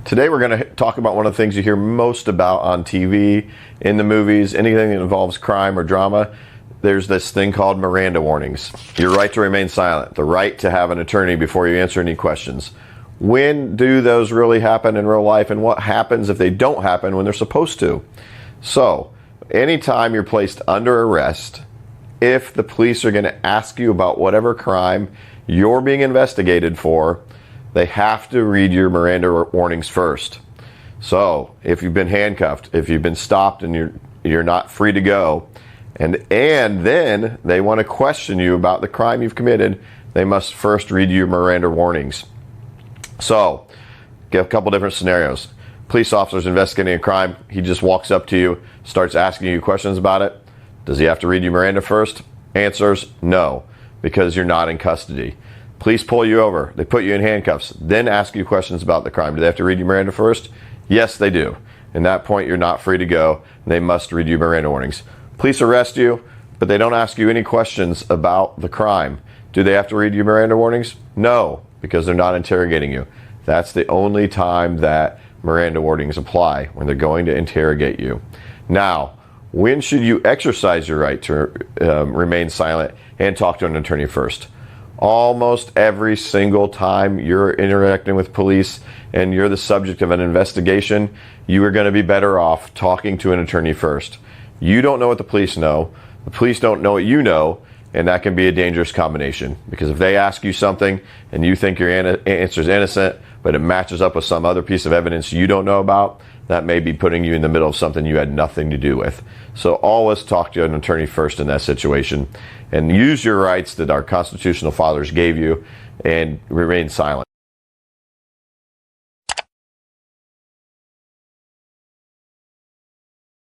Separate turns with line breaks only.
Today we're going to talk about one of the things you hear most about on TV, in the movies, anything that involves crime or drama. There's this thing called Miranda warnings. Your right to remain silent, the right to have an attorney before you answer any questions. When do those really happen in real life, and what happens if they don't happen when they're supposed to? So, anytime you're placed under arrest, if the police are going to ask you about whatever crime you're being investigated for, they have to read your Miranda warnings first. So, if you've been handcuffed, if you've been stopped and you're not free to go, and then they want to question you about the crime you've committed, they must first read you Miranda warnings. So, get a couple different scenarios. Police officer's investigating a crime. He just walks up to you, starts asking you questions about it. Does he have to read you Miranda first? Answers, no, because you're not in custody. Police pull you over. They put you in handcuffs, then ask you questions about the crime. Do they have to read you Miranda first? Yes, they do. At that point, you're not free to go. They must read you Miranda warnings. Police arrest you, but they don't ask you any questions about the crime. Do they have to read you Miranda warnings? No, because they're not interrogating you. That's the only time that Miranda warnings apply, when they're going to interrogate you. Now, when should you exercise your right to remain silent and talk to an attorney first? Almost every single time you're interacting with police and you're the subject of an investigation, you are going to be better off talking to an attorney first. You don't know what the police know. The police don't know what you know, and that can be a dangerous combination. Because if they ask you something and you think your answer is innocent, but it matches up with some other piece of evidence you don't know about, that may be putting you in the middle of something you had nothing to do with. So always talk to an attorney first in that situation, and use your rights that our constitutional fathers gave you, and remain silent.